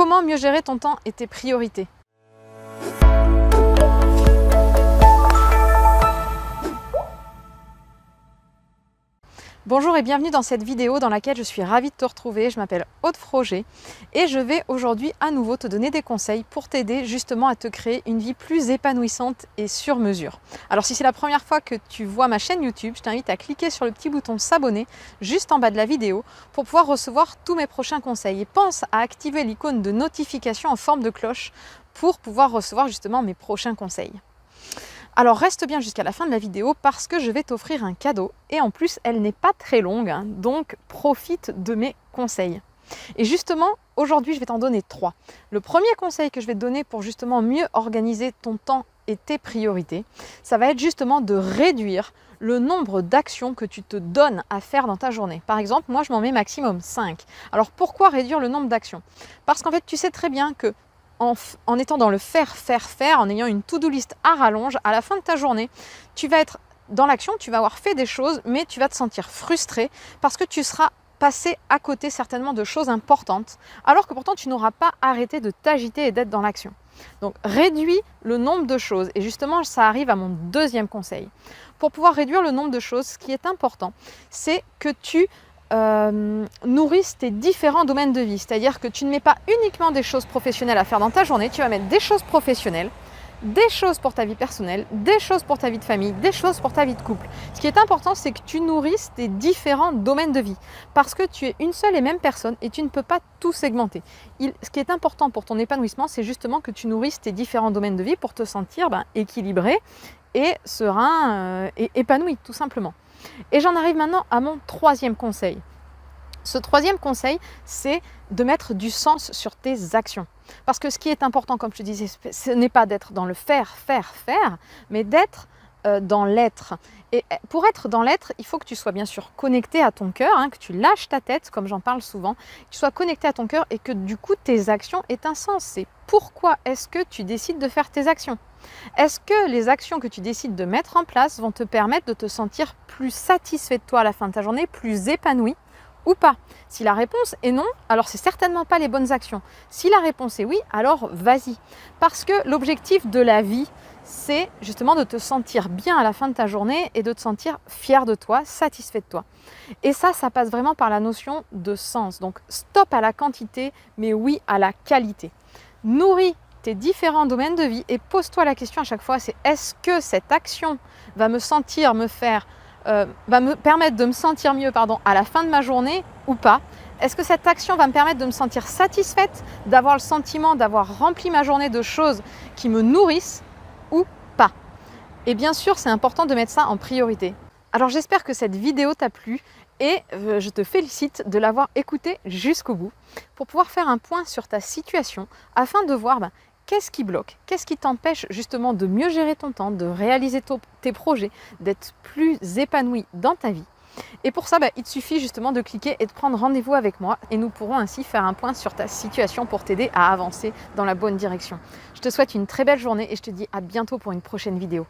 Comment mieux gérer ton temps et tes priorités? Bonjour et bienvenue dans cette vidéo dans laquelle je suis ravie de te retrouver. Je m'appelle Aude Froger et je vais aujourd'hui à nouveau te donner des conseils pour t'aider justement à te créer une vie plus épanouissante et sur mesure. Alors si c'est la première fois que tu vois ma chaîne YouTube, je t'invite à cliquer sur le petit bouton s'abonner juste en bas de la vidéo pour pouvoir recevoir tous mes prochains conseils. Et pense à activer l'icône de notification en forme de cloche pour pouvoir recevoir justement mes prochains conseils. Alors reste bien jusqu'à la fin de la vidéo parce que je vais t'offrir un cadeau et en plus elle n'est pas très longue, donc profite de mes conseils. Et justement aujourd'hui je vais t'en donner 3. Le premier conseil que je vais te donner pour justement mieux organiser ton temps et tes priorités, ça va être justement de réduire le nombre d'actions que tu te donnes à faire dans ta journée. Par exemple, moi je m'en mets maximum 5. Alors pourquoi réduire le nombre d'actions? Parce qu'en fait tu sais très bien que en étant dans le faire, en ayant une to-do list à rallonge, à la fin de ta journée, tu vas être dans l'action, tu vas avoir fait des choses, mais tu vas te sentir frustré parce que tu seras passé à côté certainement de choses importantes, alors que pourtant tu n'auras pas arrêté de t'agiter et d'être dans l'action. Donc réduis le nombre de choses et justement ça arrive à mon deuxième conseil. Pour pouvoir réduire le nombre de choses, ce qui est important, c'est que tu nourrissent tes différents domaines de vie. C'est-à-dire que tu ne mets pas uniquement des choses professionnelles à faire dans ta journée, tu vas mettre des choses professionnelles, des choses pour ta vie personnelle, des choses pour ta vie de famille, des choses pour ta vie de couple. Ce qui est important, c'est que tu nourrisses tes différents domaines de vie parce que tu es une seule et même personne et tu ne peux pas tout segmenter. Ce qui est important pour ton épanouissement, c'est justement que tu nourrisses tes différents domaines de vie pour te sentir équilibré et serein et épanoui tout simplement. Et j'en arrive maintenant à mon troisième conseil. Ce troisième conseil, c'est de mettre du sens sur tes actions. Parce que ce qui est important, comme je te disais, ce n'est pas d'être dans le faire, mais d'être dans l'être. Et pour être dans l'être, il faut que tu sois bien sûr connecté à ton cœur, que tu lâches ta tête, comme j'en parle souvent, que tu sois connecté à ton cœur et que du coup tes actions aient un sens. C'est pourquoi est-ce que tu décides de faire tes actions? Est-ce que les actions que tu décides de mettre en place vont te permettre de te sentir plus satisfait de toi à la fin de ta journée, plus épanoui ou pas? Si la réponse est non, alors c'est certainement pas les bonnes actions. Si la réponse est oui, alors vas-y. Parce que l'objectif de la vie, c'est justement de te sentir bien à la fin de ta journée et de te sentir fier de toi, satisfait de toi. Et ça passe vraiment par la notion de sens. Donc stop à la quantité, mais oui à la qualité. Nourris tes différents domaines de vie et pose-toi la question à chaque fois, c'est est-ce que cette action va me permettre de me sentir mieux à la fin de ma journée ou pas? Est-ce que cette action va me permettre de me sentir satisfaite, d'avoir le sentiment d'avoir rempli ma journée de choses qui me nourrissent ou pas? Et bien sûr, c'est important de mettre ça en priorité. Alors j'espère que cette vidéo t'a plu et je te félicite de l'avoir écoutée jusqu'au bout pour pouvoir faire un point sur ta situation afin de voir qu'est-ce qui bloque, qu'est-ce qui t'empêche justement de mieux gérer ton temps, de réaliser tes projets, d'être plus épanoui dans ta vie. Et pour ça, il te suffit justement de cliquer et de prendre rendez-vous avec moi et nous pourrons ainsi faire un point sur ta situation pour t'aider à avancer dans la bonne direction. Je te souhaite une très belle journée et je te dis à bientôt pour une prochaine vidéo.